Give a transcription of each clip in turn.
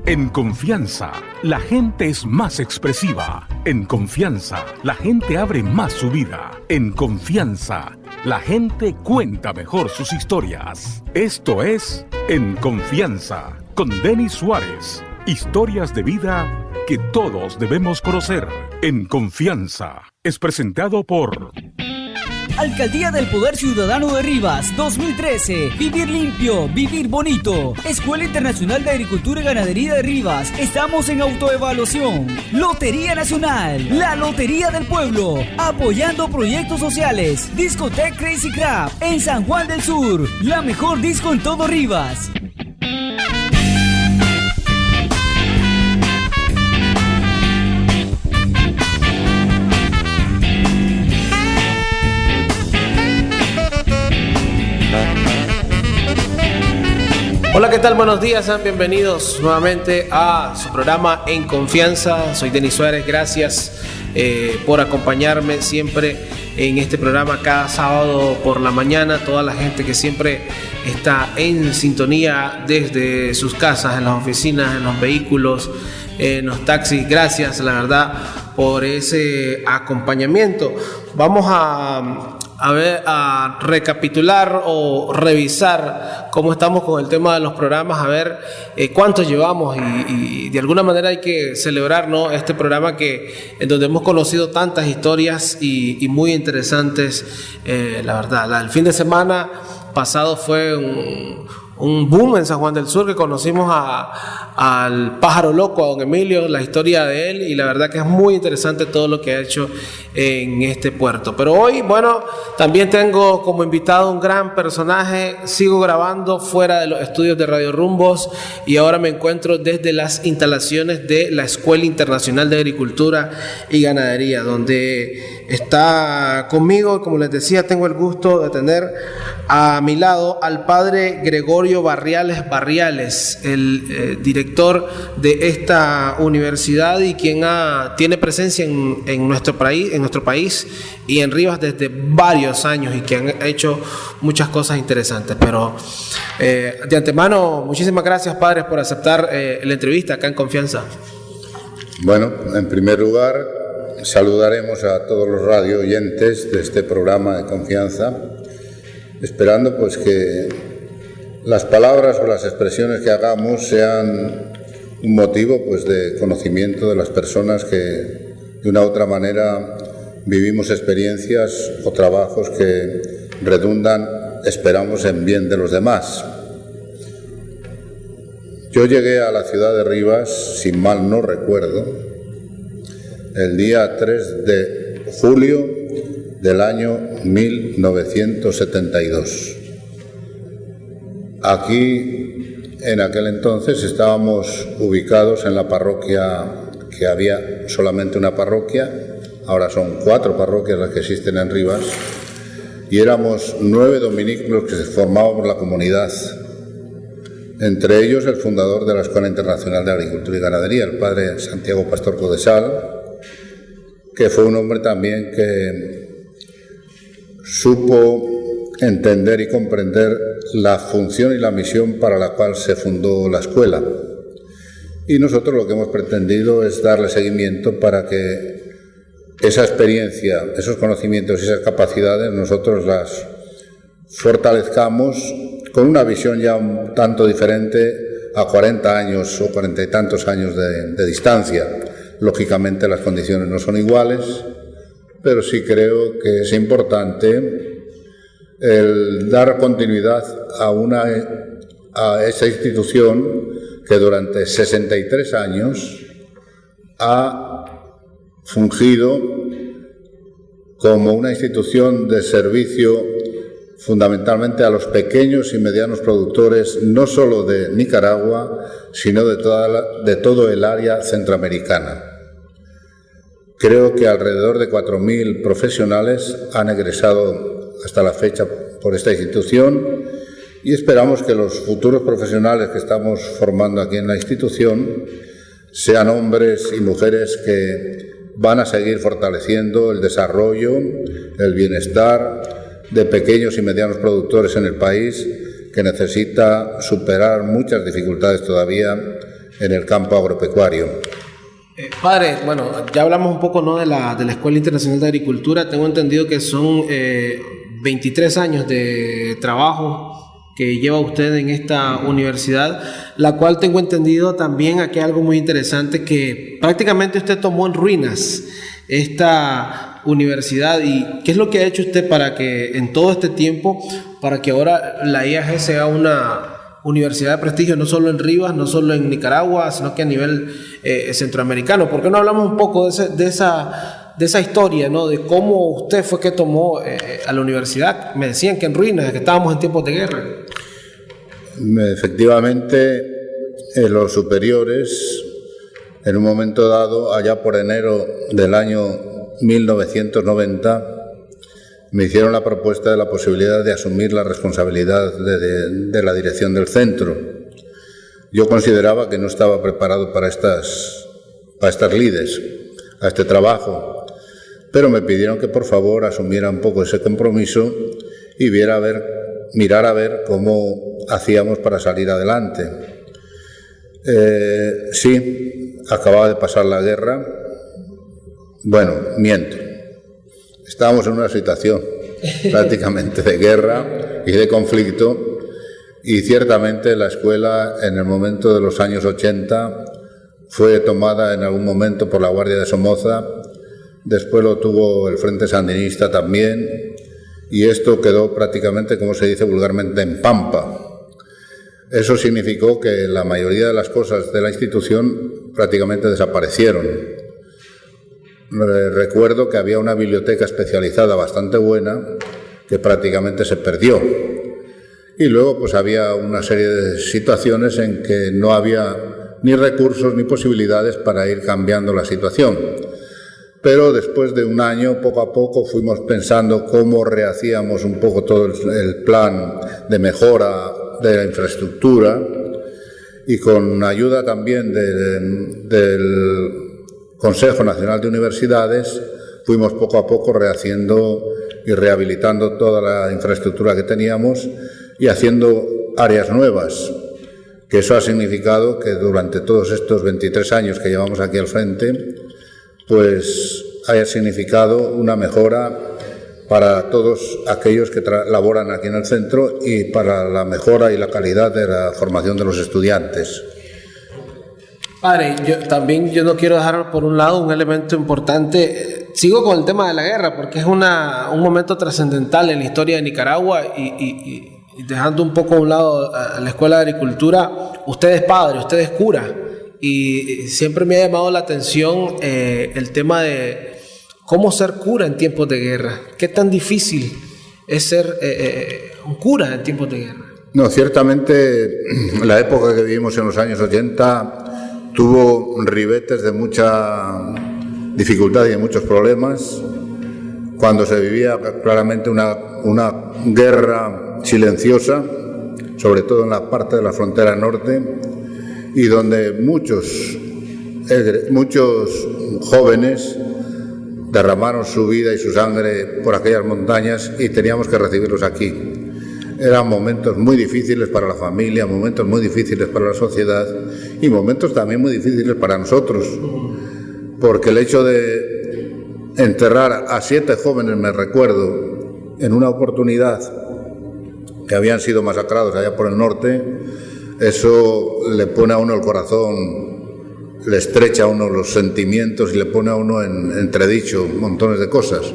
En Confianza, la gente es más expresiva. En Confianza, la gente abre más su vida. En Confianza, la gente cuenta mejor sus historias. Esto es En Confianza, con Denis Suárez. Historias de vida que todos debemos conocer. En Confianza, es presentado por... Alcaldía del Poder Ciudadano de Rivas, 2013. Vivir limpio, vivir bonito. Escuela Internacional de Agricultura y Ganadería de Rivas. Estamos en autoevaluación. Lotería Nacional, la Lotería del Pueblo. Apoyando proyectos sociales. Discoteca Crazy Crab en San Juan del Sur. La mejor disco en todo Rivas. Hola, ¿qué tal? Buenos días, sean bienvenidos nuevamente a su programa En Confianza. Soy Denis Suárez, gracias por acompañarme siempre en este programa cada sábado por la mañana. Toda la gente que siempre está en sintonía desde sus casas, en las oficinas, en los vehículos, en los taxis, gracias la verdad por ese acompañamiento. Vamos a recapitular o revisar cómo estamos con el tema de los programas, a ver cuántos llevamos y de alguna manera hay que celebrar, ¿no?, este programa en donde hemos conocido tantas historias y muy interesantes. La verdad, el fin de semana pasado fue un boom en San Juan del Sur, que conocimos al pájaro loco, a don Emilio, la historia de él, y la verdad que es muy interesante todo lo que ha hecho en este puerto. Pero hoy, bueno, también tengo como invitado un gran personaje. Sigo grabando fuera de los estudios de Radio Rumbos y ahora me encuentro desde las instalaciones de la Escuela Internacional de Agricultura y Ganadería, donde está conmigo, como les decía, tengo el gusto de tener a mi lado al padre Gregorio Barriales, el director de esta universidad y quien tiene presencia en nuestro país y en Rivas desde varios años y que han hecho muchas cosas interesantes. Pero de antemano, muchísimas gracias, padres, por aceptar la entrevista acá en Confianza. Bueno, en primer lugar, saludaremos a todos los radio oyentes de este programa de Confianza, esperando pues que las palabras o las expresiones que hagamos sean un motivo pues de conocimiento de las personas que de una u otra manera vivimos experiencias o trabajos que redundan, esperamos, en bien de los demás. Yo llegué a la ciudad de Rivas, si mal no recuerdo, el día 3 de julio del año 1972. Aquí, en aquel entonces, estábamos ubicados en la parroquia, que había solamente una parroquia, ahora son 4 parroquias las que existen en Rivas, y éramos 9 dominicos que formábamos la comunidad, entre ellos el fundador de la Escuela Internacional de Agricultura y Ganadería, el padre Santiago Pastor Codesal, que fue un hombre también que supo entender y comprender la función y la misión para la cual se fundó la escuela. Y nosotros lo que hemos pretendido es darle seguimiento para que esa experiencia, esos conocimientos y esas capacidades nosotros las fortalezcamos con una visión ya un tanto diferente a 40 años o 40 y tantos años de distancia. Lógicamente las condiciones no son iguales, pero sí creo que es importante el dar continuidad a esa institución que durante 63 años ha fungido como una institución de servicio fundamentalmente a los pequeños y medianos productores, no solo de Nicaragua, sino de todo el área centroamericana. Creo que alrededor de 4.000 profesionales han egresado hasta la fecha por esta institución y esperamos que los futuros profesionales que estamos formando aquí en la institución sean hombres y mujeres que van a seguir fortaleciendo el desarrollo, el bienestar de pequeños y medianos productores en el país, que necesita superar muchas dificultades todavía en el campo agropecuario. Padre, bueno, ya hablamos un poco, ¿no?, de la Escuela Internacional de Agricultura. Tengo entendido que son 23 años de trabajo que lleva usted en esta universidad, la cual tengo entendido también, aquí hay algo muy interesante, que prácticamente usted tomó en ruinas esta universidad. ¿Y qué es lo que ha hecho usted para que en todo este tiempo, para que ahora la IAG sea una universidad de prestigio, no solo en Rivas, no solo en Nicaragua, sino que a nivel centroamericano? ¿Por qué no hablamos un poco de esa historia, ¿no?, de cómo usted fue que tomó a la universidad? Me decían que en ruinas, que estábamos en tiempos de guerra. Efectivamente, los superiores, en un momento dado, allá por enero del año 1990, me hicieron la propuesta de la posibilidad de asumir la responsabilidad de la dirección del centro. Yo consideraba que no estaba preparado para estas lides, a este trabajo, pero me pidieron que por favor asumiera un poco ese compromiso y mirar a ver cómo hacíamos para salir adelante. Sí, acababa de pasar la guerra. Bueno, miento. Estábamos en una situación prácticamente de guerra y de conflicto, y ciertamente la escuela en el momento de los años 80 fue tomada en algún momento por la Guardia de Somoza, después lo tuvo el Frente Sandinista también, y esto quedó prácticamente, como se dice vulgarmente, en pampa. Eso significó que la mayoría de las cosas de la institución prácticamente desaparecieron. Recuerdo que había una biblioteca especializada bastante buena que prácticamente se perdió. Y luego pues había una serie de situaciones en que no había ni recursos ni posibilidades para ir cambiando la situación. Pero después de un año, poco a poco, fuimos pensando cómo rehacíamos un poco todo el plan de mejora de la infraestructura, y con ayuda también del Consejo Nacional de Universidades fuimos poco a poco rehaciendo y rehabilitando toda la infraestructura que teníamos y haciendo áreas nuevas, que eso ha significado que durante todos estos 23 años que llevamos aquí al frente, pues haya significado una mejora para todos aquellos que laboran aquí en el centro y para la mejora y la calidad de la formación de los estudiantes. Padre, yo no quiero dejar por un lado un elemento importante. Sigo con el tema de la guerra porque es un momento trascendental en la historia de Nicaragua, y dejando un poco a un lado a la Escuela de Agricultura, usted es padre, usted es cura, y siempre me ha llamado la atención el tema de cómo ser cura en tiempos de guerra. ¿Qué tan difícil es ser un cura en tiempos de guerra? No, ciertamente la época que vivimos en los años 80 tuvo ribetes de mucha dificultad y de muchos problemas, cuando se vivía claramente una guerra silenciosa, sobre todo en la parte de la frontera norte, y donde muchos jóvenes derramaron su vida y su sangre por aquellas montañas y teníamos que recibirlos aquí. Eran momentos muy difíciles para la familia, momentos muy difíciles para la sociedad y momentos también muy difíciles para nosotros, porque el hecho de enterrar a 7 jóvenes, me recuerdo, en una oportunidad que habían sido masacrados allá por el norte, eso le pone a uno el corazón, le estrecha a uno los sentimientos y le pone a uno en entredicho montones de cosas.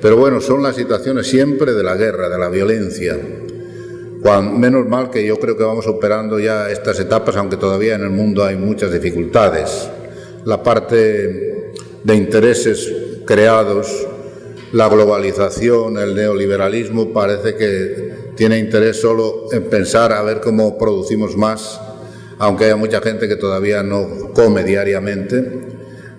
Pero bueno, son las situaciones siempre de la guerra, de la violencia. Menos mal que yo creo que vamos superando ya estas etapas, aunque todavía en el mundo hay muchas dificultades. La parte de intereses creados, la globalización, el neoliberalismo, parece que tiene interés solo en pensar a ver cómo producimos más, aunque haya mucha gente que todavía no come diariamente,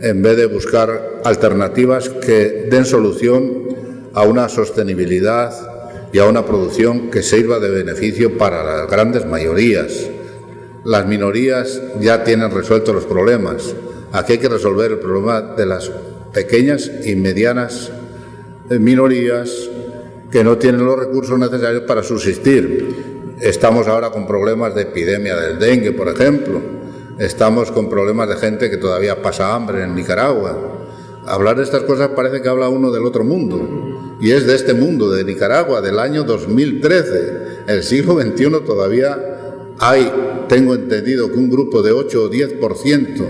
en vez de buscar alternativas que den solución a una sostenibilidad y a una producción que sirva de beneficio para las grandes mayorías. Las minorías ya tienen resueltos los problemas. Aquí hay que resolver el problema de las pequeñas y medianas minorías que no tienen los recursos necesarios para subsistir. Estamos ahora con problemas de epidemia del dengue, por ejemplo. estamos con problemas de gente que todavía pasa hambre en Nicaragua. Hablar de estas cosas parece que habla uno del otro mundo, y es de este mundo, de Nicaragua, del año 2013. El siglo XXI todavía hay, tengo entendido, que un grupo de 8 o 10%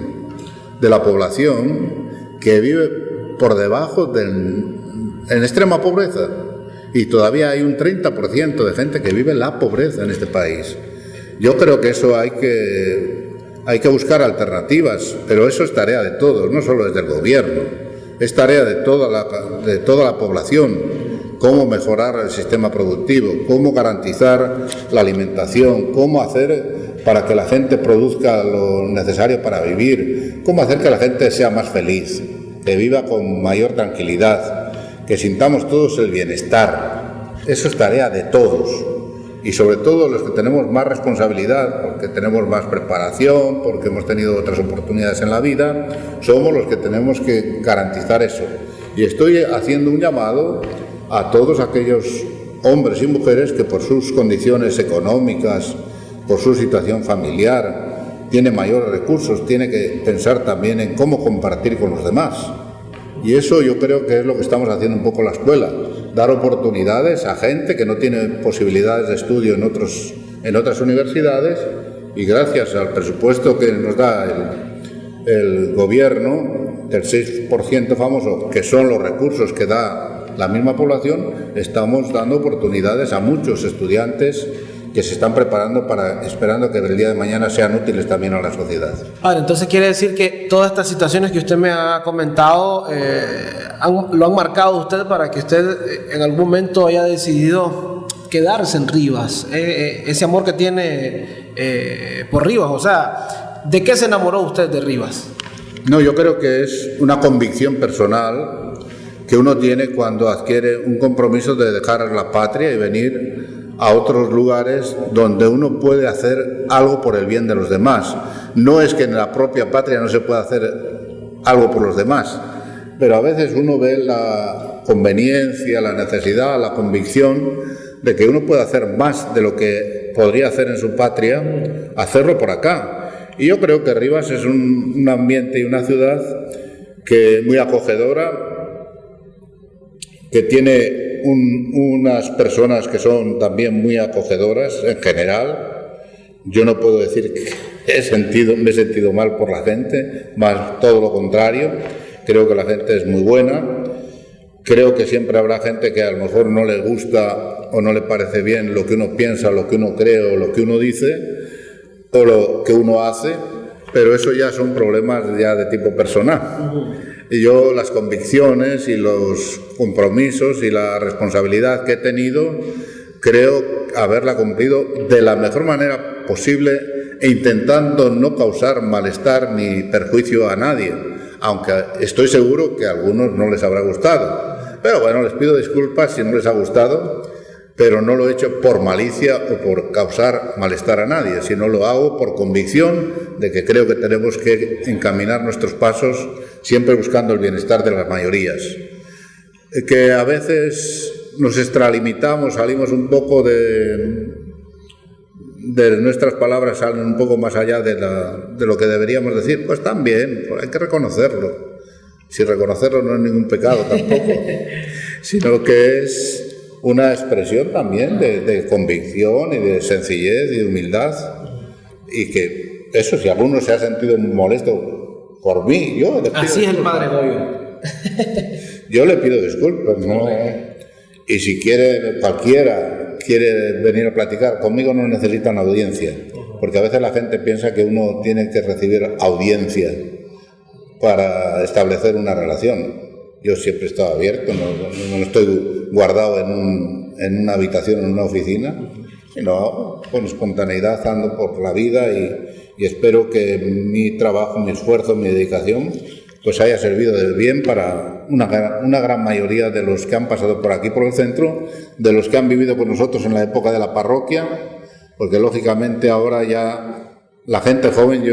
de la población que vive por debajo en extrema pobreza, y todavía hay un 30% de gente que vive en la pobreza en este país. Yo creo que eso hay que buscar alternativas, pero eso es tarea de todos, no solo desde el gobierno, es tarea de toda la población. Cómo mejorar el sistema productivo, cómo garantizar la alimentación, cómo hacer para que la gente produzca lo necesario para vivir, cómo hacer que la gente sea más feliz, que viva con mayor tranquilidad, que sintamos todos el bienestar. Eso es tarea de todos. Y sobre todo los que tenemos más responsabilidad, porque tenemos más preparación, porque hemos tenido otras oportunidades en la vida, somos los que tenemos que garantizar eso. Y estoy haciendo un llamado a todos aquellos hombres y mujeres que por sus condiciones económicas, por su situación familiar, tienen mayores recursos, tienen que pensar también en cómo compartir con los demás. Y eso yo creo que es lo que estamos haciendo un poco en la escuela. Dar oportunidades a gente que no tiene posibilidades de estudio en otras universidades, y gracias al presupuesto que nos da el gobierno, del 6% famoso, que son los recursos que da la misma población, estamos dando oportunidades a muchos estudiantes que se están preparando esperando que el día de mañana sean útiles también a la sociedad. Ahora, entonces quiere decir que todas estas situaciones que usted me ha comentado lo han marcado usted para que usted en algún momento haya decidido quedarse en Rivas, ese amor que tiene por Rivas. O sea, ¿de qué se enamoró usted de Rivas? No, yo creo que es una convicción personal que uno tiene cuando adquiere un compromiso de dejar la patria y venir a otros lugares donde uno puede hacer algo por el bien de los demás. No es que en la propia patria no se pueda hacer algo por los demás, pero a veces uno ve la conveniencia, la necesidad, la convicción de que uno puede hacer más de lo que podría hacer en su patria, hacerlo por acá. Y yo creo que Rivas es un ambiente y una ciudad que muy acogedora, que tiene unas personas que son también muy acogedoras en general. Yo no puedo decir que me he sentido mal por la gente, más todo lo contrario. Creo que la gente es muy buena. Creo que siempre habrá gente que a lo mejor no le gusta o no le parece bien lo que uno piensa, lo que uno cree o lo que uno dice o lo que uno hace, pero eso ya son problemas ya de tipo personal. Y yo las convicciones y los compromisos y la responsabilidad que he tenido, creo haberla cumplido de la mejor manera posible e intentando no causar malestar ni perjuicio a nadie, aunque estoy seguro que a algunos no les habrá gustado. Pero bueno, les pido disculpas si no les ha gustado, pero no lo he hecho por malicia o por causar malestar a nadie, sino lo hago por convicción de que creo que tenemos que encaminar nuestros pasos siempre buscando el bienestar de las mayorías. Que a veces nos extralimitamos, salimos un poco de nuestras palabras, salen un poco más allá de lo que deberíamos decir, pues también, pues hay que reconocerlo. Si reconocerlo no es ningún pecado tampoco, sino que es una expresión también de convicción y de sencillez y de humildad, y que eso, si alguno se ha sentido molesto por mí, yo le pido así disculpas. Es el padre Goyo. Yo le pido disculpas, ¿no? Y si cualquiera quiere venir a platicar conmigo, no necesitan audiencia, porque a veces la gente piensa que uno tiene que recibir audiencia para establecer una relación. Yo siempre he estado abierto, no estoy guardado en una habitación, en una oficina, sino con espontaneidad ando por la vida y espero que mi trabajo, mi esfuerzo, mi dedicación pues haya servido del bien para una gran mayoría de los que han pasado por aquí, por el centro, de los que han vivido con nosotros en la época de la parroquia, porque lógicamente ahora ya la gente joven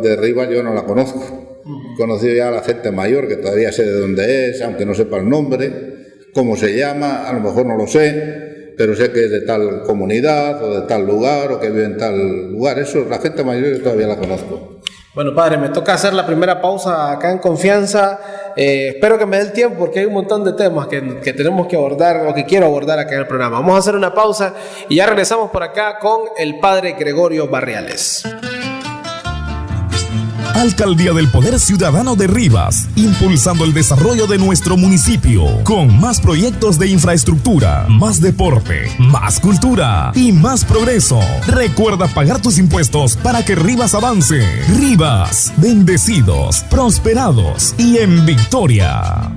de Rivas yo no la conozco. He conocido ya a la gente mayor, que todavía sé de dónde es, aunque no sepa el nombre, cómo se llama, a lo mejor no lo sé, pero sé que es de tal comunidad o de tal lugar o que vive en tal lugar. Eso, la gente mayor yo todavía la conozco. Bueno, padre, me toca hacer la primera pausa acá en Confianza. Espero que me dé el tiempo porque hay un montón de temas que tenemos que abordar o que quiero abordar acá en el programa. Vamos a hacer una pausa y ya regresamos por acá con el padre Gregorio Barriales. Alcaldía del Poder Ciudadano de Rivas, impulsando el desarrollo de nuestro municipio, con más proyectos de infraestructura, más deporte, más cultura y más progreso. Recuerda pagar tus impuestos para que Rivas avance. Rivas, bendecidos, prosperados y en victoria.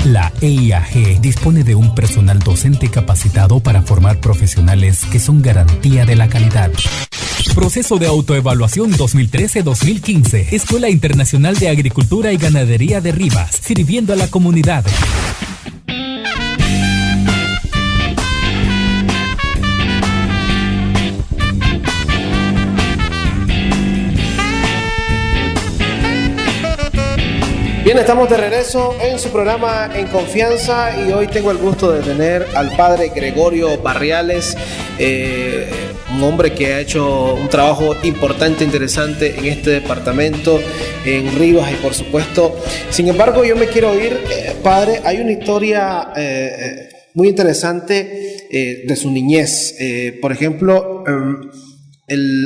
La EIAG dispone de un personal docente capacitado para formar profesionales que son garantía de la calidad. Proceso de autoevaluación 2013-2015. Escuela Internacional de Agricultura y Ganadería de Rivas, sirviendo a la comunidad. Bien, estamos de regreso en su programa En Confianza y hoy tengo el gusto de tener al padre Gregorio Barriales, un hombre que ha hecho un trabajo importante, interesante en este departamento, en Rivas y por supuesto. Sin embargo, yo me quiero ir, padre, hay una historia muy interesante de su niñez. Por ejemplo,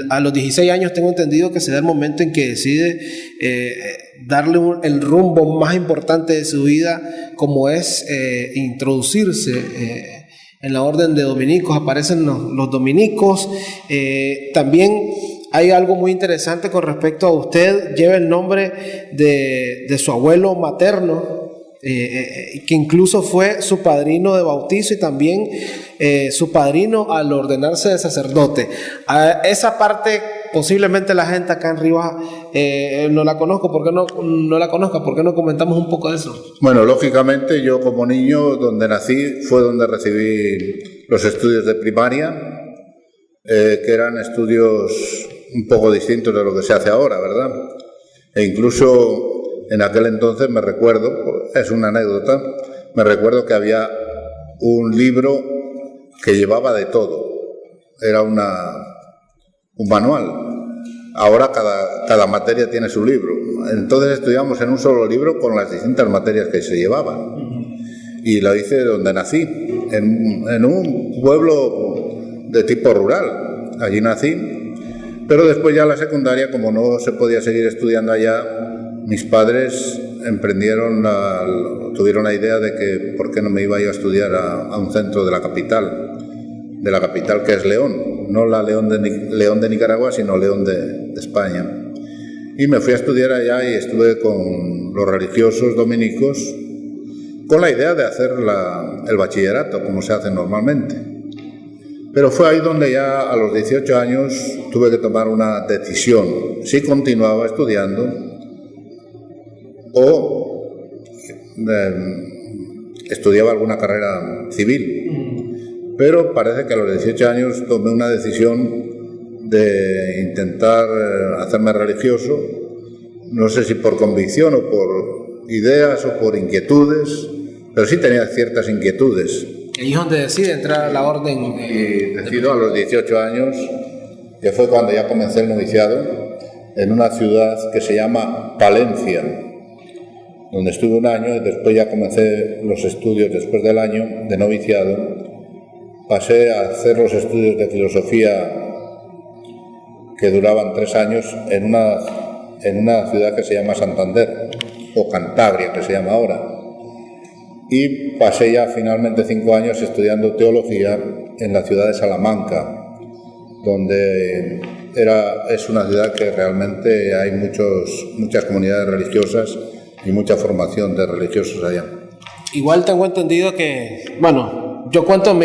a los 16 años tengo entendido que se da el momento en que decide darle el rumbo más importante de su vida, como es introducirse en la orden de dominicos. Aparecen los dominicos. También hay algo muy interesante con respecto a usted. Lleva el nombre de su abuelo materno, que incluso fue su padrino de bautizo y también su padrino al ordenarse de sacerdote. Esa parte posiblemente la gente acá en Rivas no la conozco. ¿Por qué no la conozca? ¿Por qué no comentamos un poco de eso? Bueno, lógicamente yo como niño, donde nací, fue donde recibí los estudios de primaria, que eran estudios un poco distintos de lo que se hace ahora, ¿verdad? E incluso en aquel entonces me recuerdo, es una anécdota, me recuerdo que había un libro que llevaba de todo. Era un manual. Ahora cada materia tiene su libro. Entonces estudiamos en un solo libro con las distintas materias que se llevaban. Y lo hice donde nací, en un pueblo de tipo rural. Allí nací. Pero después ya la secundaria, como no se podía seguir estudiando allá, mis padres tuvieron la idea de que por qué no me iba yo a estudiar a un centro de la capital que es León, no la León de Nicaragua, sino León de España. Y me fui a estudiar allá y estuve con los religiosos dominicos con la idea de hacer el bachillerato, como se hace normalmente. Pero fue ahí donde ya a los 18 años tuve que tomar una decisión, si continuaba estudiando o estudiaba alguna carrera civil. Pero parece que a los 18 años tomé una decisión de intentar hacerme religioso, no sé si por convicción o por ideas o por inquietudes, pero sí tenía ciertas inquietudes. ¿Y es donde decide entrar a la orden? Decido a los 18 años, que fue cuando ya comencé el noviciado, en una ciudad que se llama Palencia, donde estuve un año y después ya comencé los estudios. Después del año de noviciado pasé a hacer los estudios de filosofía que duraban 3 años en una ciudad que se llama Santander, o Cantabria, que se llama ahora. Y pasé ya finalmente 5 años estudiando teología en la ciudad de Salamanca, donde es una ciudad que realmente hay muchas comunidades religiosas y mucha formación de religiosos allá. Igual tengo entendido que, bueno, yo cuento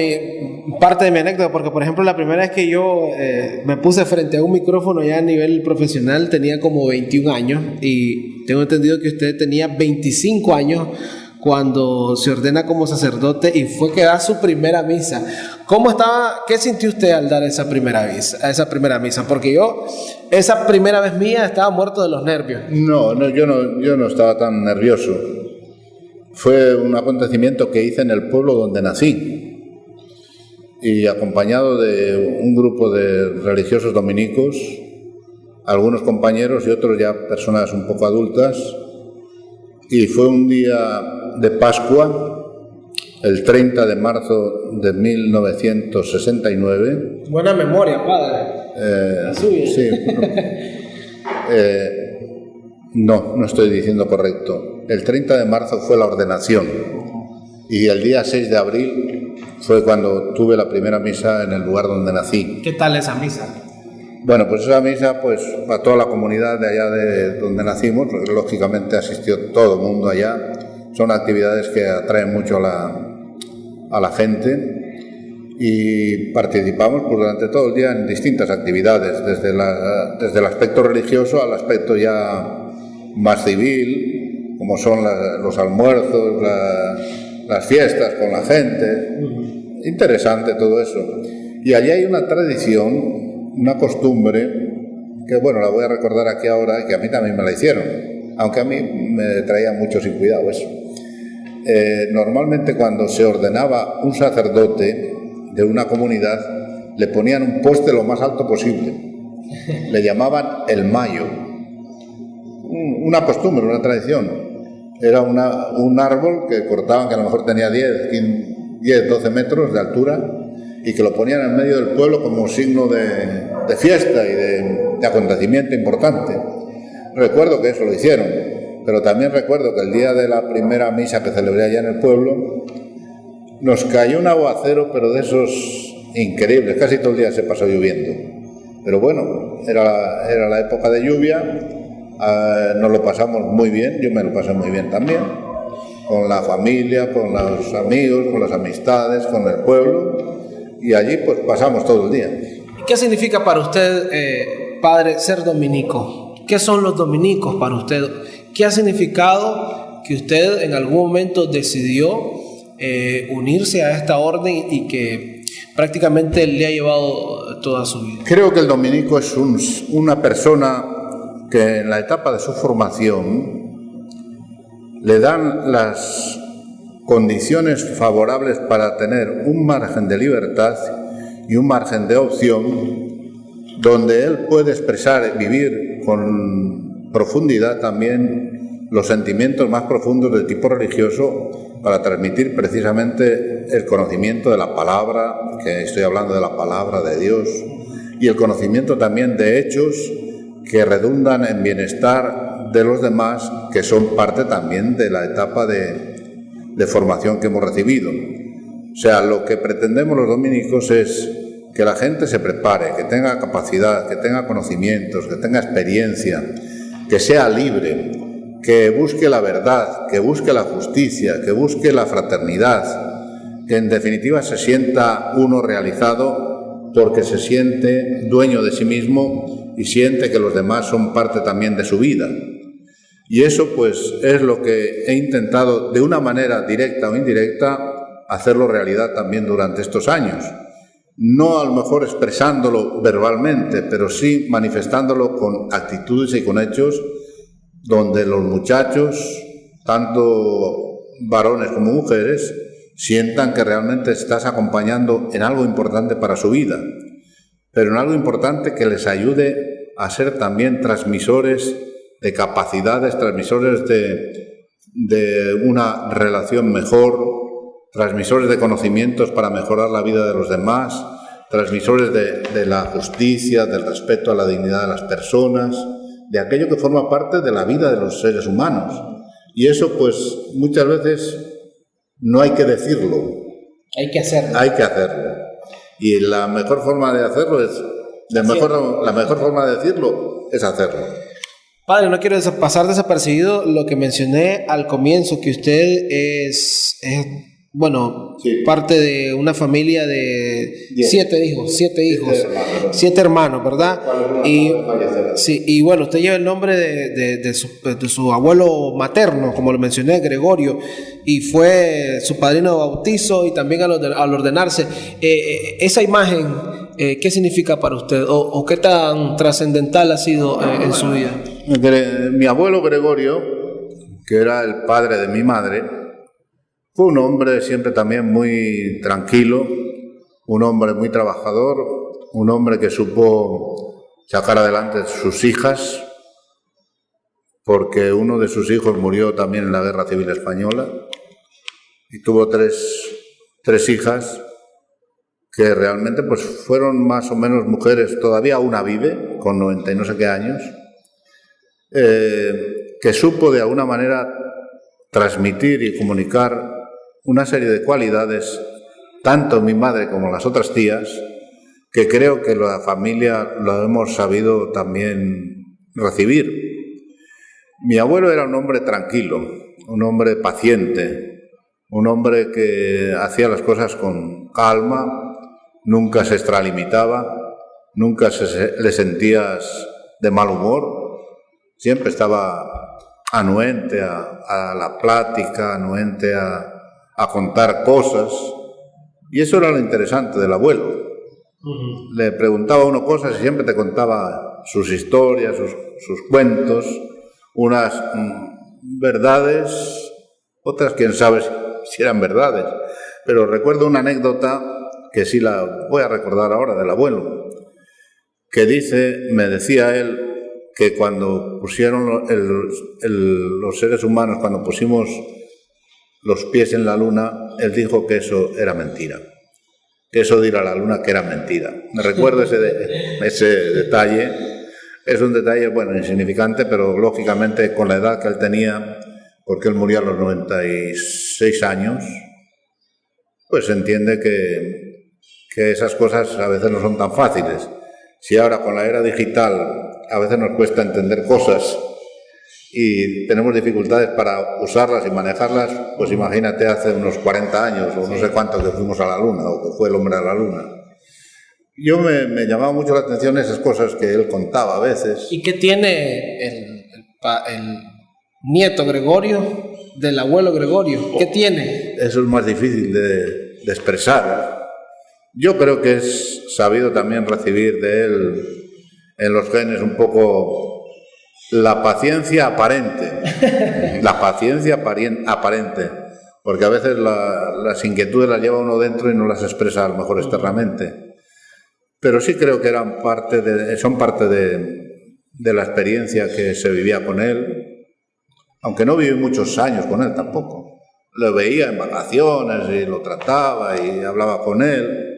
parte de mi anécdota, porque por ejemplo la primera vez que yo me puse frente a un micrófono ya a nivel profesional tenía como 21 años y tengo entendido que usted tenía 25 años cuando se ordena como sacerdote y fue que da su primera misa. ¿Cómo estaba? ¿Qué sintió usted al dar esa primera misa? Porque yo, esa primera vez mía, estaba muerto de los nervios. No, yo no estaba tan nervioso. Fue un acontecimiento que hice en el pueblo donde nací. y acompañado de un grupo de religiosos dominicos, algunos compañeros y otros ya personas un poco adultas, y fue un día de Pascua, el 30 de marzo de 1969. Buena memoria, padre. La suya. Sí. No estoy diciendo correcto. El 30 de marzo fue la ordenación y el día 6 de abril fue cuando tuve la primera misa en el lugar donde nací. ¿Qué tal esa misa? Bueno, pues esa misa, pues a toda la comunidad de allá de donde nacimos, porque lógicamente asistió todo el mundo allá. Son actividades que atraen mucho a la gente y participamos pues, durante todo el día en distintas actividades, desde el aspecto religioso al aspecto ya más civil, como son los almuerzos, las fiestas con la gente. Interesante todo eso. Y allí hay una tradición, una costumbre, que bueno, la voy a recordar aquí ahora, que a mí también me la hicieron, aunque a mí me traía mucho sin cuidado eso. Normalmente cuando se ordenaba un sacerdote de una comunidad, le ponían un poste lo más alto posible. Le llamaban el mayo. Una costumbre, una tradición. Era un árbol que cortaban, que a lo mejor tenía 10, 12 metros de altura, y que lo ponían en medio del pueblo como signo de fiesta y de acontecimiento importante. Recuerdo que eso lo hicieron, pero también recuerdo que el día de la primera misa que celebré allá en el pueblo, nos cayó un aguacero, pero de esos increíbles, casi todo el día se pasó lloviendo. Pero bueno, era la época de lluvia, nos lo pasamos muy bien, yo me lo pasé muy bien también, con la familia, con los amigos, con las amistades, con el pueblo, y allí pues pasamos todo el día. ¿Y qué significa para usted, padre, ser dominico? ¿Qué son los dominicos para usted? ¿Qué ha significado que usted en algún momento decidió unirse a esta orden y que prácticamente le ha llevado toda su vida? Creo que el dominico es una persona que en la etapa de su formación le dan las condiciones favorables para tener un margen de libertad y un margen de opción donde él puede expresar, vivir con profundidad también los sentimientos más profundos del tipo religioso para transmitir precisamente el conocimiento de la palabra, que estoy hablando de la palabra de Dios, y el conocimiento también de hechos que redundan en bienestar de los demás, que son parte también de la etapa de formación que hemos recibido. O sea, lo que pretendemos los dominicos es que la gente se prepare, que tenga capacidad, que tenga conocimientos, que tenga experiencia, que sea libre, que busque la verdad, que busque la justicia, que busque la fraternidad, que en definitiva se sienta uno realizado porque se siente dueño de sí mismo y siente que los demás son parte también de su vida. Y eso pues es lo que he intentado de una manera directa o indirecta hacerlo realidad también durante estos años. No a lo mejor expresándolo verbalmente, pero sí manifestándolo con actitudes y con hechos donde los muchachos, tanto varones como mujeres, sientan que realmente estás acompañando en algo importante para su vida, pero en algo importante que les ayude a ser también transmisores de capacidades, transmisores de una relación mejor, transmisores de conocimientos para mejorar la vida de los demás, transmisores de la justicia, del respeto a la dignidad de las personas, de aquello que forma parte de la vida de los seres humanos. Y eso pues muchas veces no hay que decirlo. Hay que hacerlo. Hay que hacerlo. Y la mejor forma de hacerlo la mejor forma de decirlo es hacerlo. Padre, no quiero pasar desapercibido lo que mencioné al comienzo, que usted es parte de una familia de 7 hijos, 7 hermanos, ¿verdad? Y bueno, usted lleva el nombre de su abuelo materno, como lo mencioné, Gregorio, y fue su padrino de bautizo y también al ordenarse. Esa imagen, ¿qué significa para usted? ¿O qué tan trascendental ha sido en su vida? Mi abuelo Gregorio, que era el padre de mi madre, fue un hombre siempre también muy tranquilo, un hombre muy trabajador, un hombre que supo sacar adelante sus hijas, porque uno de sus hijos murió también en la Guerra Civil Española y tuvo tres hijas que realmente pues fueron más o menos mujeres. Todavía una vive con 90 y no sé qué años, que supo de alguna manera transmitir y comunicar una serie de cualidades, tanto mi madre como las otras tías, que creo que la familia lo hemos sabido también recibir. Mi abuelo era un hombre tranquilo, un hombre paciente, un hombre que hacía las cosas con calma, nunca se extralimitaba, nunca le sentías de mal humor, siempre estaba anuente a la plática, anuente a contar cosas, y eso era lo interesante del abuelo. Le preguntaba uno cosas y siempre te contaba sus historias, sus cuentos, unas verdades, otras quién sabe si eran verdades, pero recuerdo una anécdota que sí la voy a recordar ahora del abuelo, que me decía él, que cuando pusieron los seres humanos, cuando pusimos los pies en la luna, él dijo que eso era mentira. Que eso de ir a la luna que era mentira. Me recuerdo ese detalle. Es un detalle, bueno, insignificante, pero lógicamente con la edad que él tenía, porque él murió a los 96 años, pues se entiende que esas cosas a veces no son tan fáciles. Si ahora con la era digital a veces nos cuesta entender cosas y tenemos dificultades para usarlas y manejarlas, pues imagínate hace unos 40 años o no sé cuánto que fuimos a la luna o que fue el hombre a la luna. Yo me llamaba mucho la atención esas cosas que él contaba a veces. ¿Y qué tiene el nieto Gregorio del abuelo Gregorio? ¿Qué tiene? Eso es más difícil de expresar. Yo creo que es sabido también recibir de él en los genes un poco la paciencia aparente, la paciencia aparente, porque a veces las inquietudes las lleva uno dentro y no las expresa a lo mejor externamente. Pero sí creo que son parte de la experiencia que se vivía con él, aunque no viví muchos años con él tampoco. Lo veía en vacaciones y lo trataba y hablaba con él.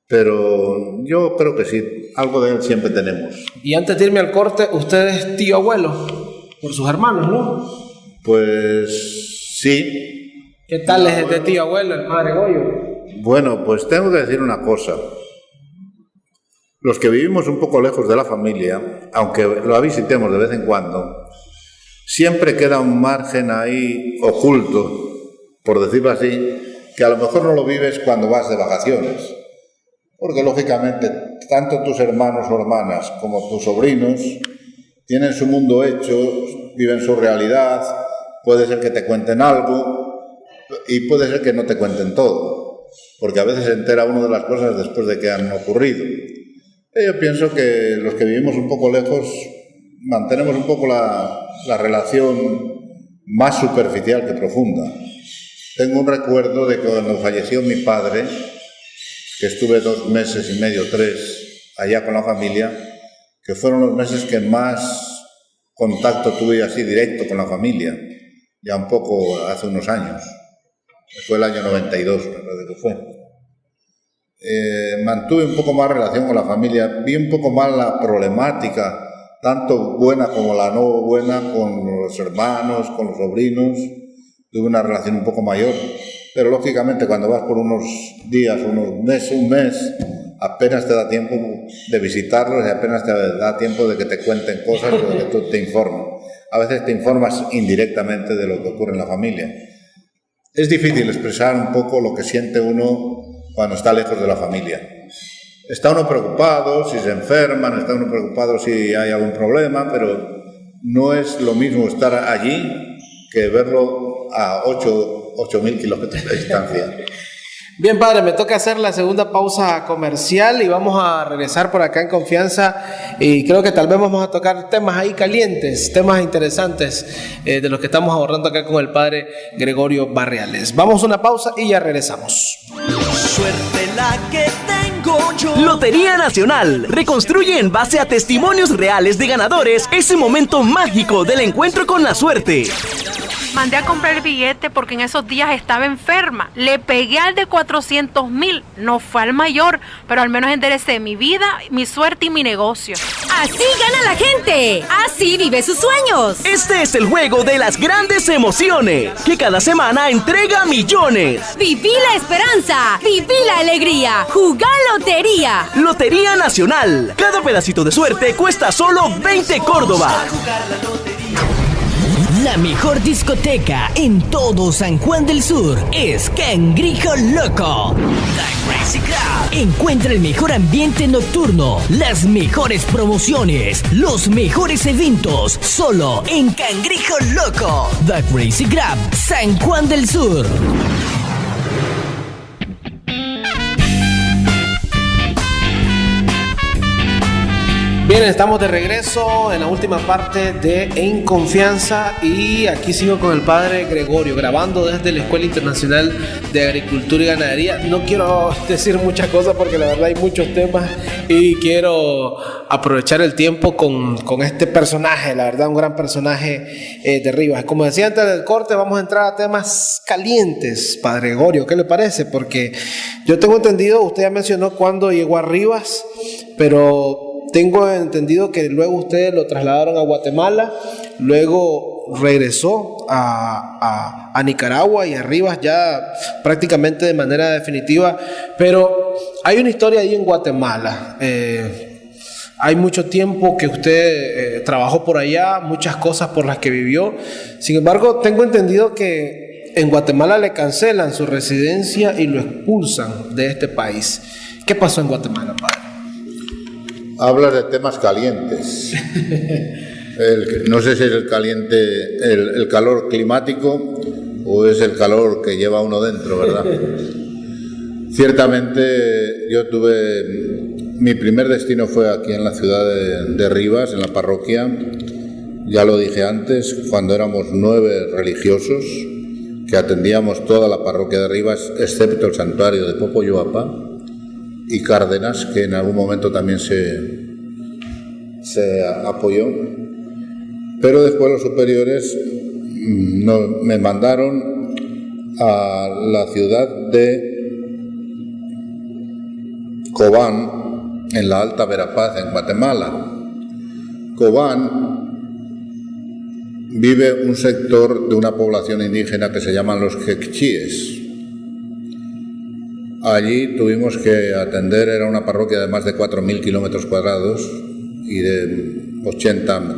Pero yo creo que sí, algo de él siempre tenemos. Y antes de irme al corte, usted es tío abuelo, por sus hermanos, ¿no? Pues sí. ¿Qué tal es este tío abuelo, el padre Goyo? Bueno, pues tengo que decir una cosa. Los que vivimos un poco lejos de la familia, aunque lo visitemos de vez en cuando, siempre queda un margen ahí oculto, por decirlo así, que a lo mejor no lo vives cuando vas de vacaciones. Porque lógicamente tanto tus hermanos o hermanas como tus sobrinos tienen su mundo hecho, viven su realidad, puede ser que te cuenten algo y puede ser que no te cuenten todo, porque a veces se entera uno de las cosas después de que han ocurrido. Yo pienso que los que vivimos un poco lejos mantenemos un poco la relación más superficial que profunda. Tengo un recuerdo de cuando falleció mi padre, que estuve 2 meses y medio, 3, allá con la familia, que fueron los meses que más contacto tuve así directo con la familia, ya un poco hace unos años. Fue el año 92, me parece que fue. Mantuve un poco más relación con la familia, vi un poco más la problemática, tanto buena como la no buena, con los hermanos, con los sobrinos. Tuve una relación un poco mayor. Pero lógicamente cuando vas por unos días, un mes, apenas te da tiempo de visitarlos y apenas te da tiempo de que te cuenten cosas o de que tú te informes. A veces te informas indirectamente de lo que ocurre en la familia. Es difícil expresar un poco lo que siente uno cuando está lejos de la familia. Está uno preocupado si se enferman, está uno preocupado si hay algún problema, pero no es lo mismo estar allí que verlo a 8.000 kilómetros de distancia. Bien, padre, me toca hacer la segunda pausa comercial y vamos a regresar por acá en confianza y creo que tal vez vamos a tocar temas ahí calientes, temas interesantes de los que estamos abordando acá con el padre Gregorio Barriales. Vamos a una pausa y ya regresamos. Suerte la que tengo yo. Lotería Nacional reconstruye en base a testimonios reales de ganadores ese momento mágico del encuentro con la suerte. Mandé a comprar el billete porque en esos días estaba enferma. Le pegué al de 400,000. No fue al mayor, pero al menos enderecé mi vida, mi suerte y mi negocio. ¡Así gana la gente! ¡Así vive sus sueños! Este es el juego de las grandes emociones, que cada semana entrega millones. ¡Viví la esperanza! ¡Viví la alegría! ¡Jugá lotería! Lotería Nacional. Cada pedacito de suerte cuesta solo 20 Córdoba. La mejor discoteca en todo San Juan del Sur es Cangrijo Loco. The Crazy Club. Encuentra el mejor ambiente nocturno, las mejores promociones, los mejores eventos, solo en Cangrijo Loco. The Crazy Club, San Juan del Sur. Bien, estamos de regreso en la última parte de En Confianza y aquí sigo con el padre Gregorio grabando desde la Escuela Internacional de Agricultura y Ganadería. No quiero decir muchas cosas porque la verdad hay muchos temas y quiero aprovechar el tiempo con este personaje, la verdad un gran personaje de Rivas. Como decía antes del corte, vamos a entrar a temas calientes, padre Gregorio, ¿qué le parece? Porque yo tengo entendido, usted ya mencionó cuándo llegó a Rivas, pero tengo entendido que luego ustedes lo trasladaron a Guatemala, luego regresó a Nicaragua y a Rivas ya prácticamente de manera definitiva, pero hay una historia ahí en Guatemala. Hay mucho tiempo que usted trabajó por allá, muchas cosas por las que vivió. Sin embargo, tengo entendido que en Guatemala le cancelan su residencia y lo expulsan de este país. ¿Qué pasó en Guatemala, padre? Hablas de temas calientes. No sé si es el calor climático o es el calor que lleva uno dentro, ¿verdad? Ciertamente mi primer destino fue aquí en la ciudad de Rivas, en la parroquia. Ya lo dije antes, cuando éramos 9 religiosos que atendíamos toda la parroquia de Rivas, excepto el santuario de Popoyoapa y Cárdenas, que en algún momento también se apoyó, pero después los superiores me mandaron a la ciudad de Cobán, en la Alta Verapaz, en Guatemala. Cobán vive un sector de una población indígena que se llaman los quechíes. Allí tuvimos que atender, era una parroquia de más de 4.000 kilómetros cuadrados y de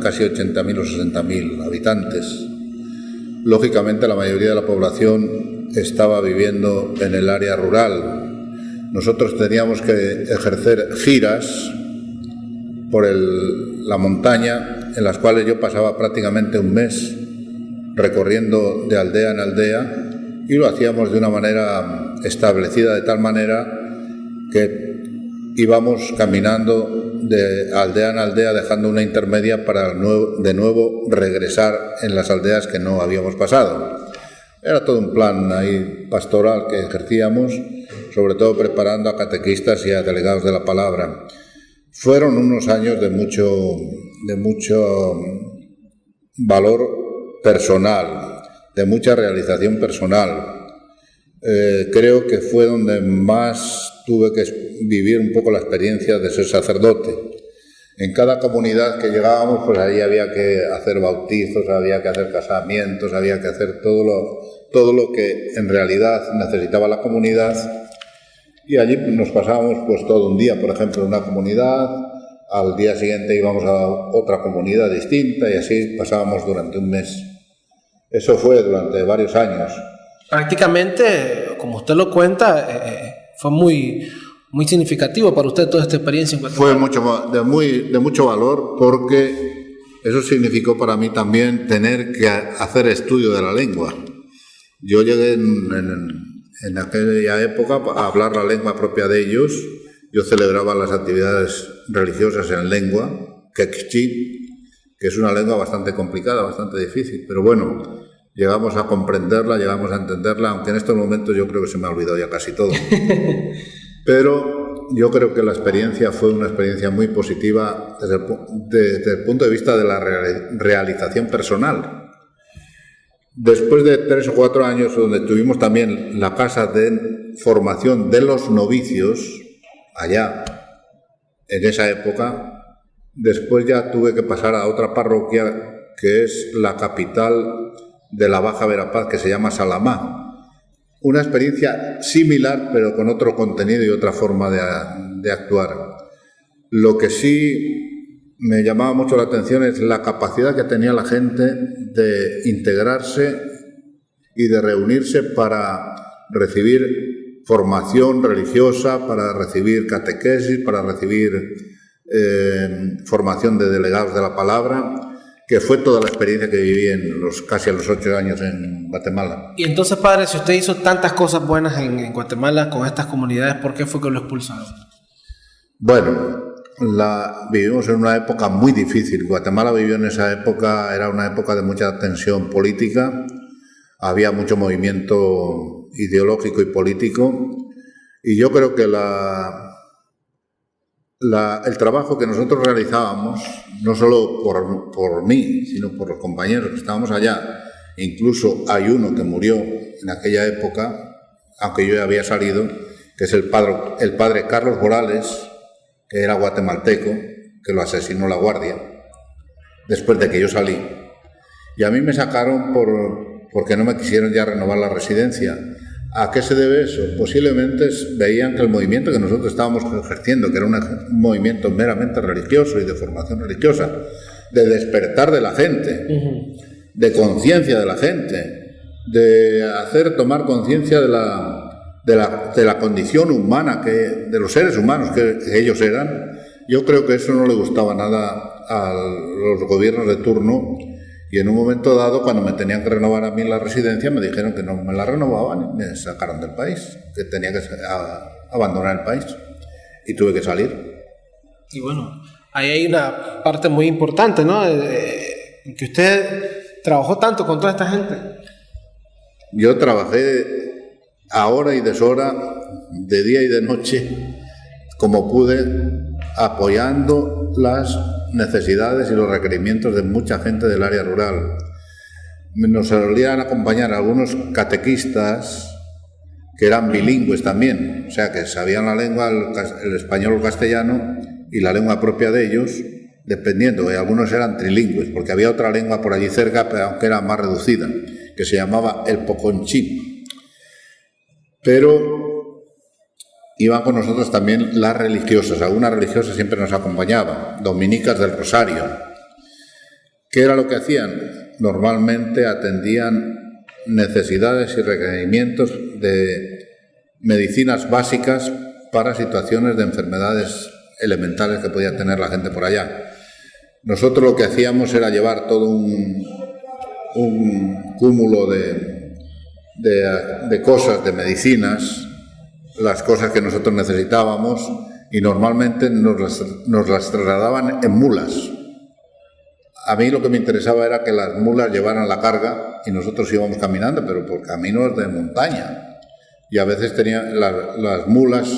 casi 80.000 o 60.000 habitantes. Lógicamente la mayoría de la población estaba viviendo en el área rural. Nosotros teníamos que ejercer giras por la montaña, en las cuales yo pasaba prácticamente un mes recorriendo de aldea en aldea, y lo hacíamos de una manera establecida, de tal manera que íbamos caminando de aldea en aldea, dejando una intermedia para de nuevo regresar en las aldeas que no habíamos pasado. Era todo un plan ahí pastoral que ejercíamos, sobre todo preparando a catequistas y a delegados de la palabra. Fueron unos años de mucho valor personal, de mucha realización personal. Creo que fue donde más tuve que vivir un poco la experiencia de ser sacerdote. En cada comunidad que llegábamos, pues ahí había que hacer bautizos, había que hacer casamientos, había que hacer todo lo que en realidad necesitaba la comunidad. Y allí nos pasábamos pues todo un día, por ejemplo, en una comunidad, al día siguiente íbamos a otra comunidad distinta y así pasábamos durante un mes. Eso fue durante varios años. Prácticamente, como usted lo cuenta, fue muy significativo para usted toda esta experiencia en Guatemala. Fue de mucho valor, porque eso significó para mí también tener que hacer estudio de la lengua. Yo llegué en aquella época a hablar la lengua propia de ellos. Yo celebraba las actividades religiosas en lengua, quechí, que es una lengua bastante complicada, bastante difícil, pero bueno, llegamos a comprenderla, llegamos a entenderla, aunque en estos momentos yo creo que se me ha olvidado ya casi todo. Pero yo creo que la experiencia fue una experiencia muy positiva desde el punto de vista de la realización personal. Después de 3 o 4 años, donde tuvimos también la casa de formación de los novicios, allá, en esa época, después ya tuve que pasar a otra parroquia, que es la capital de la Baja Verapaz, que se llama Salamá. Una experiencia similar, pero con otro contenido y otra forma de actuar. Lo que sí me llamaba mucho la atención es la capacidad que tenía la gente de integrarse y de reunirse para recibir formación religiosa, para recibir catequesis, para recibir formación de delegados de la palabra, que fue toda la experiencia que viví casi a los 8 años en Guatemala. Y entonces, padre, si usted hizo tantas cosas buenas en Guatemala con estas comunidades, ¿por qué fue que lo expulsaron? Bueno, vivimos en una época muy difícil. Guatemala vivió en esa época, era una época de mucha tensión política, había mucho movimiento ideológico y político, y yo creo que el trabajo que nosotros realizábamos, no solo por mí, sino por los compañeros que estábamos allá, incluso hay uno que murió en aquella época, aunque yo ya había salido, que es el padre Carlos Morales, que era guatemalteco, que lo asesinó la Guardia, después de que yo salí. Y a mí me sacaron porque no me quisieron ya renovar la residencia. ¿A qué se debe eso? Posiblemente veían que el movimiento que nosotros estábamos ejerciendo, que era un movimiento meramente religioso y de formación religiosa, de despertar de la gente, de conciencia de la gente, de hacer tomar conciencia de la condición humana, de los seres humanos que ellos eran, yo creo que eso no le gustaba nada a los gobiernos de turno. Y en un momento dado, cuando me tenían que renovar a mí la residencia, me dijeron que no me la renovaban y me sacaron del país, que tenía que abandonar el país. Y tuve que salir. Y bueno, ahí hay una parte muy importante, ¿no? Que usted trabajó tanto con toda esta gente. Yo trabajé a hora y deshora, de día y de noche, como pude, apoyando las necesidades y los requerimientos de mucha gente del área rural. Nos solían acompañar algunos catequistas que eran bilingües también, o sea, que sabían la lengua, el español o el castellano, y la lengua propia de ellos, dependiendo, y algunos eran trilingües, porque había otra lengua por allí cerca, pero aunque era más reducida, que se llamaba el poconchín. Pero iban con nosotros también las religiosas, algunas religiosas siempre nos acompañaban, dominicas del Rosario. ¿Qué era lo que hacían? Normalmente atendían necesidades y requerimientos de medicinas básicas para situaciones de enfermedades elementales que podía tener la gente por allá. Nosotros lo que hacíamos era llevar todo un cúmulo de cosas, de medicinas, las cosas que nosotros necesitábamos, y normalmente nos las trasladaban en mulas. A mí lo que me interesaba era que las mulas llevaran la carga y nosotros íbamos caminando, pero por caminos de montaña. Y a veces las mulas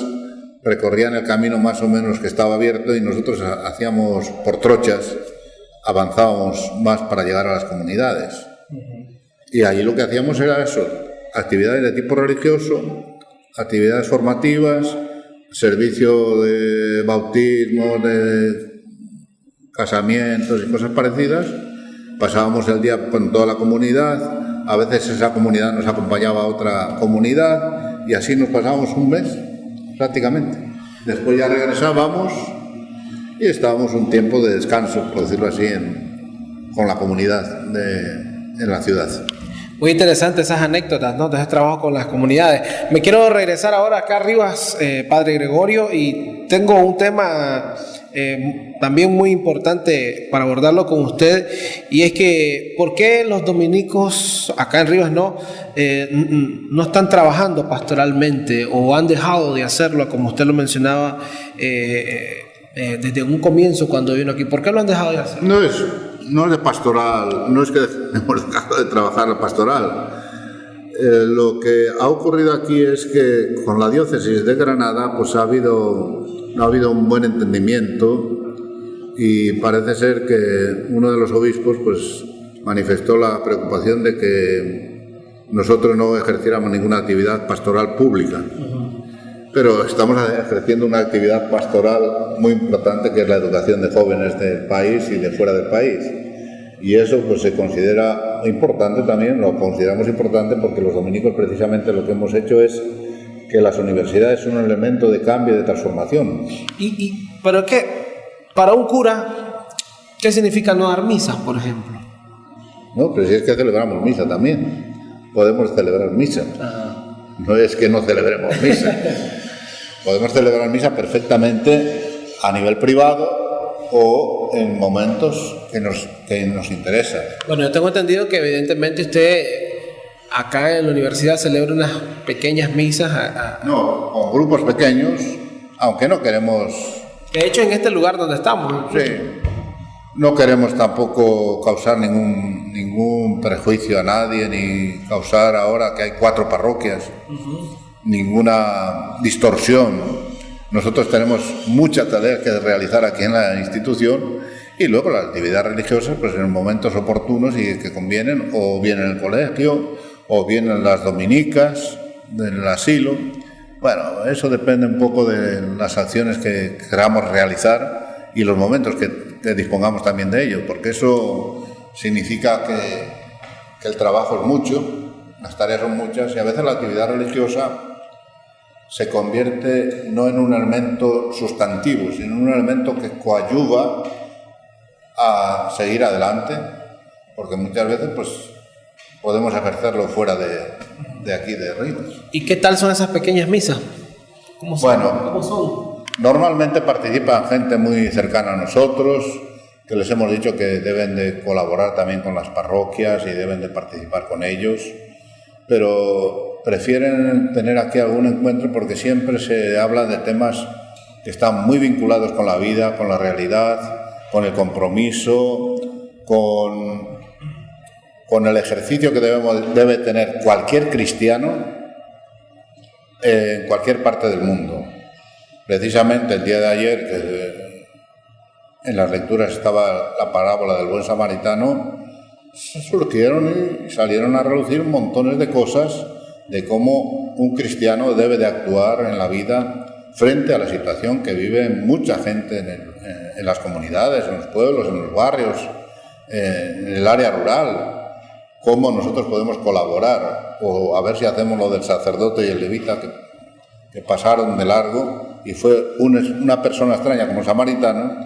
recorrían el camino más o menos que estaba abierto y nosotros hacíamos por trochas, avanzábamos más para llegar a las comunidades. Y allí lo que hacíamos era eso, actividades de tipo religioso, actividades formativas, servicio de bautismo, de casamientos y cosas parecidas. Pasábamos el día con toda la comunidad, a veces esa comunidad nos acompañaba a otra comunidad y así nos pasábamos un mes prácticamente. Después ya regresábamos y estábamos un tiempo de descanso, por decirlo así, con la comunidad en la ciudad. Muy interesante esas anécdotas, ¿no? De ese trabajo con las comunidades. Me quiero regresar ahora acá a Rivas, Padre Gregorio, y tengo un tema también muy importante para abordarlo con usted, y es que ¿por qué los dominicos acá en Rivas no están trabajando pastoralmente o han dejado de hacerlo, como usted lo mencionaba desde un comienzo cuando vino aquí? ¿Por qué lo han dejado de hacer? No, no es de pastoral, no es que hemos dejado de trabajar la pastoral. Lo que ha ocurrido aquí es que con la diócesis de Granada pues no ha habido un buen entendimiento, y parece ser que uno de los obispos pues manifestó la preocupación de que nosotros no ejerciéramos ninguna actividad pastoral pública. Pero estamos ejerciendo una actividad pastoral muy importante, que es la educación de jóvenes del país y de fuera del país. Y eso pues se considera importante también, lo consideramos importante porque los dominicos precisamente lo que hemos hecho es que las universidades son un elemento de cambio y de transformación. Pero ¿qué? Para un cura, ¿qué significa no dar misas, por ejemplo? No, pero si es que celebramos misa también. Podemos celebrar misa. No es que no celebremos misa. Podemos celebrar misa perfectamente a nivel privado o en momentos que nos interesan. Bueno, yo tengo entendido que evidentemente usted acá en la universidad celebra unas pequeñas misas. No, con grupos pequeños, aunque no queremos... De hecho, en este lugar donde estamos. Sí. No queremos tampoco causar ningún prejuicio a nadie, ni causar ahora que hay 4 parroquias, ninguna distorsión. Nosotros tenemos muchas tareas que realizar aquí en la institución, y luego las actividades religiosas pues en momentos oportunos y que convienen, o bien en el colegio, o bien en las dominicas, en el asilo. Bueno, eso depende un poco de las acciones que queramos realizar y los momentos que dispongamos también de ello, porque eso significa que el trabajo es mucho, las tareas son muchas, y a veces la actividad religiosa se convierte no en un elemento sustantivo, sino en un elemento que coadyuva a seguir adelante, porque muchas veces pues podemos ejercerlo fuera de aquí, de Rivas. ¿Y qué tal son esas pequeñas misas? ¿Cómo son? Bueno, ¿Cómo son? Normalmente participa gente muy cercana a nosotros, que les hemos dicho que deben de colaborar también con las parroquias y deben de participar con ellos, pero prefieren tener aquí algún encuentro porque siempre se habla de temas que están muy vinculados con la vida, con la realidad, con el compromiso, con el ejercicio que debe tener cualquier cristiano en cualquier parte del mundo. Precisamente el día de ayer, en las lecturas estaba la parábola del buen samaritano, se surgieron y salieron a relucir montones de cosas de cómo un cristiano debe de actuar en la vida frente a la situación que vive mucha gente en las comunidades, en los pueblos, en los barrios, en el área rural, cómo nosotros podemos colaborar, o a ver si hacemos lo del sacerdote y el levita que pasaron de largo, y fue una persona extraña como samaritano,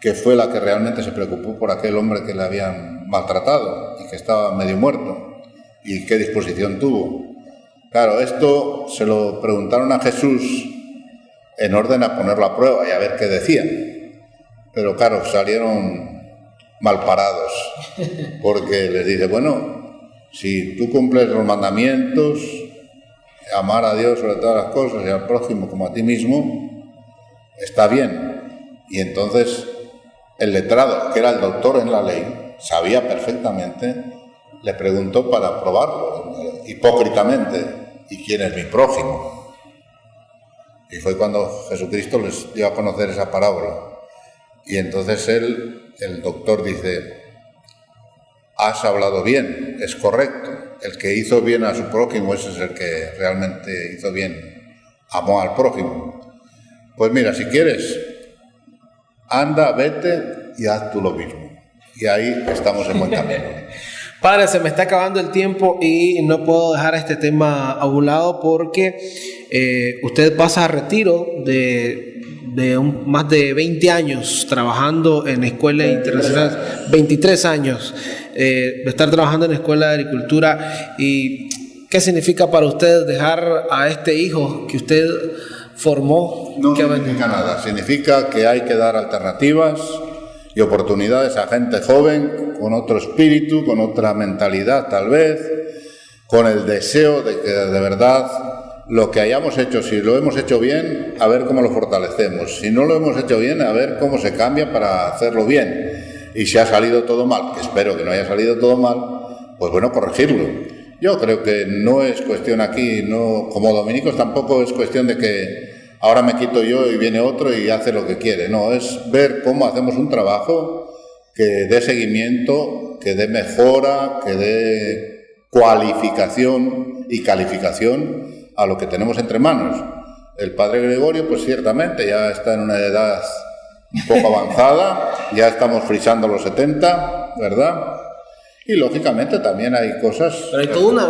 que fue la que realmente se preocupó por aquel hombre que le habían maltratado y que estaba medio muerto. ¿Y qué disposición tuvo? Claro, esto se lo preguntaron a Jesús en orden a ponerlo a prueba y a ver qué decían. Pero claro, salieron mal parados, porque les dice, bueno, si tú cumples los mandamientos, amar a Dios sobre todas las cosas y al prójimo como a ti mismo, está bien. Y entonces el letrado, que era el doctor en la ley, sabía perfectamente, le preguntó para probarlo, hipócritamente, ¿y quién es mi prójimo? Y fue cuando Jesucristo les dio a conocer esa parábola. Y entonces el doctor dice, has hablado bien, es correcto, el que hizo bien a su prójimo, ese es el que realmente hizo bien, amó al prójimo. Pues mira, si quieres, anda, vete y haz tú lo mismo. Y ahí estamos en buen camino. Padre, se me está acabando el tiempo y no puedo dejar este tema a un lado porque usted pasa a retiro de más de 20 años trabajando en escuela internacional, 23 años de estar trabajando en escuela de agricultura. ¿Y qué significa para usted dejar a este hijo que usted formó? No significa nada, significa que hay que dar alternativas y oportunidades a gente joven, con otro espíritu, con otra mentalidad tal vez, con el deseo de que de verdad lo que hayamos hecho, si lo hemos hecho bien, a ver cómo lo fortalecemos, si no lo hemos hecho bien, a ver cómo se cambia para hacerlo bien. y si ha salido todo mal, que espero que no haya salido todo mal, pues bueno, corregirlo. Yo creo que no es cuestión aquí, no, como dominicos tampoco es cuestión de que ahora me quito yo y viene otro y hace lo que quiere. No, es ver cómo hacemos un trabajo que dé seguimiento, que dé mejora, que dé cualificación y calificación a lo que tenemos entre manos. El padre Gregorio, pues ciertamente ya está en una edad un poco avanzada, ya estamos frisando los 70, ¿verdad? Y lógicamente también hay cosas... Pero hay toda una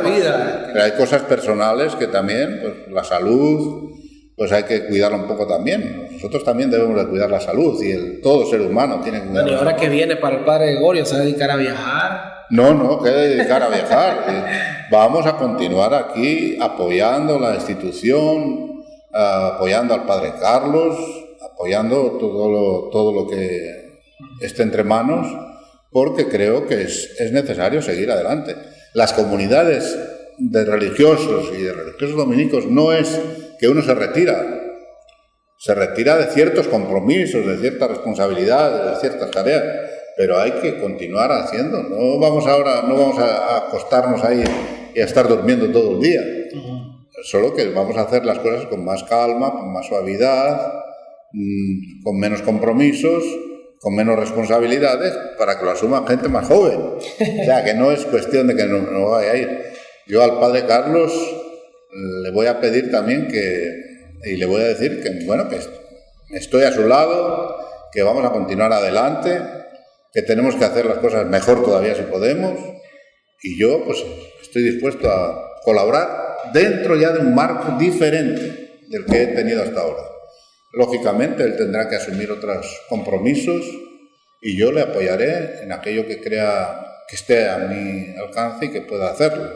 vida. Pero hay cosas personales que también, pues la salud, pues hay que cuidarla un poco también. Nosotros también debemos de cuidar la salud y todo ser humano tiene que cuidar. Bueno, y ahora que viene para el padre Gregorio, ¿se va a dedicar a viajar? No, que dedicar a viajar. Vamos a continuar aquí apoyando la institución, apoyando al padre Carlos, apoyando todo lo que esté entre manos, porque creo que es necesario seguir adelante. Las comunidades de religiosos y de religiosos dominicos no es que uno se retira de ciertos compromisos, de ciertas responsabilidades, de ciertas tareas, pero hay que continuar haciendo. No vamos a acostarnos ahí y a estar durmiendo todo el día. Solo que vamos a hacer las cosas con más calma, con más suavidad, con menos compromisos, con menos responsabilidades, para que lo asuma gente más joven. O sea, que no es cuestión de que no vaya a ir. Yo al padre Carlos le voy a pedir también y le voy a decir que, bueno, que estoy a su lado, que vamos a continuar adelante, que tenemos que hacer las cosas mejor todavía si podemos, y yo pues estoy dispuesto a colaborar dentro ya de un marco diferente del que he tenido hasta ahora. Lógicamente, él tendrá que asumir otros compromisos y yo le apoyaré en aquello que crea que esté a mi alcance y que pueda hacerlo.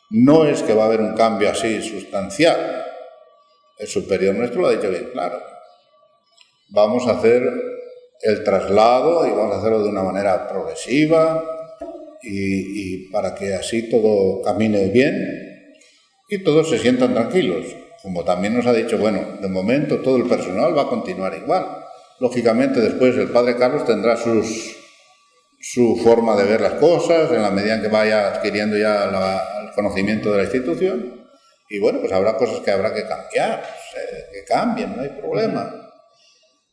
No es que va a haber un cambio así sustancial. El superior nuestro lo ha dicho bien claro. Vamos a hacer el traslado y vamos a hacerlo de una manera progresiva y para que así todo camine bien y todos se sientan tranquilos. Como también nos ha dicho, bueno, de momento todo el personal va a continuar igual. Lógicamente después el padre Carlos tendrá su forma de ver las cosas en la medida en que vaya adquiriendo ya el conocimiento de la institución. Y bueno, pues habrá cosas que habrá que cambiar, que cambien, no hay problema.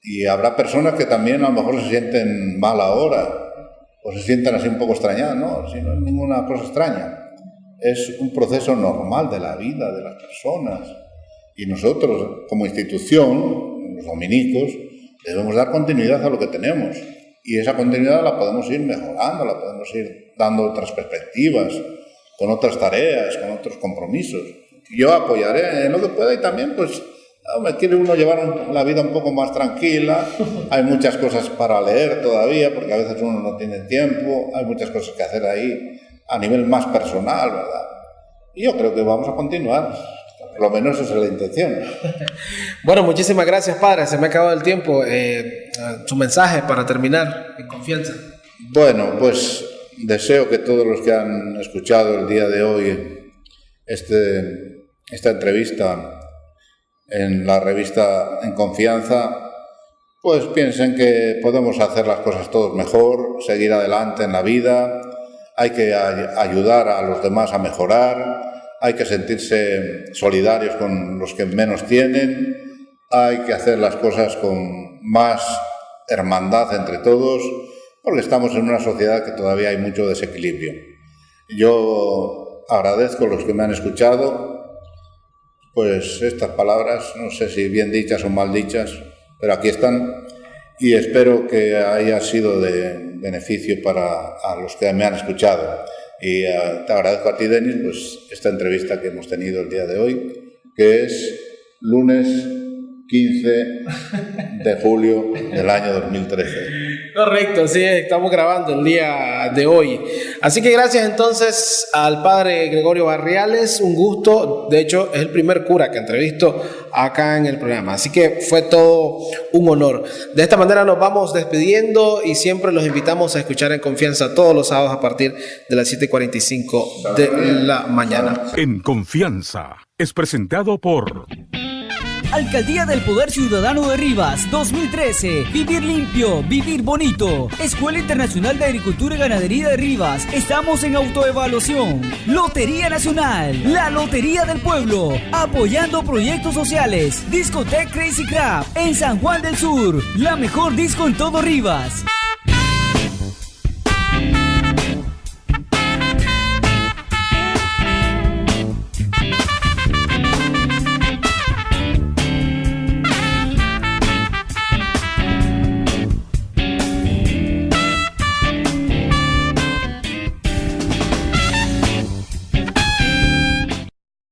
Y habrá personas que también a lo mejor se sienten mal ahora o se sientan así un poco extrañadas. No, si no es ninguna cosa extraña. Es un proceso normal de la vida de las personas. Y nosotros, como institución, los dominicos, debemos dar continuidad a lo que tenemos. Y esa continuidad la podemos ir mejorando, la podemos ir dando otras perspectivas, con otras tareas, con otros compromisos. Yo apoyaré en lo que pueda y también, pues, quiere uno llevar la vida un poco más tranquila. Hay muchas cosas para leer todavía, porque a veces uno no tiene tiempo. Hay muchas cosas que hacer ahí a nivel más personal, ¿verdad? Y yo creo que vamos a continuar. Por lo menos esa es la intención. Bueno, muchísimas gracias, padre. Se me ha acabado el tiempo. Su mensaje para terminar, en confianza. Bueno, pues deseo que todos los que han escuchado el día de hoy esta entrevista en la revista En Confianza, pues piensen que podemos hacer las cosas todos mejor, seguir adelante en la vida, hay que ayudar a los demás a mejorar. Hay que sentirse solidarios con los que menos tienen, hay que hacer las cosas con más hermandad entre todos, porque estamos en una sociedad que todavía hay mucho desequilibrio. Yo agradezco a los que me han escuchado, pues estas palabras, no sé si bien dichas o mal dichas, pero aquí están, y espero que haya sido de beneficio para los que me han escuchado. Y te agradezco a ti, Denis, pues esta entrevista que hemos tenido el día de hoy, que es lunes 15 de julio del año 2013. Correcto, sí, estamos grabando el día de hoy. Así que gracias entonces al padre Gregorio Barriales, un gusto. De hecho, es el primer cura que entrevisto acá en el programa. Así que fue todo un honor. De esta manera nos vamos despidiendo y siempre los invitamos a escuchar En Confianza todos los sábados a partir de las 7:45 de la mañana. En Confianza es presentado por... Alcaldía del Poder Ciudadano de Rivas 2013. Vivir limpio, vivir bonito. Escuela Internacional de Agricultura y Ganadería de Rivas. Estamos en autoevaluación. Lotería Nacional, la Lotería del Pueblo. Apoyando proyectos sociales. Discoteca Crazy Crab en San Juan del Sur. La mejor disco en todo Rivas.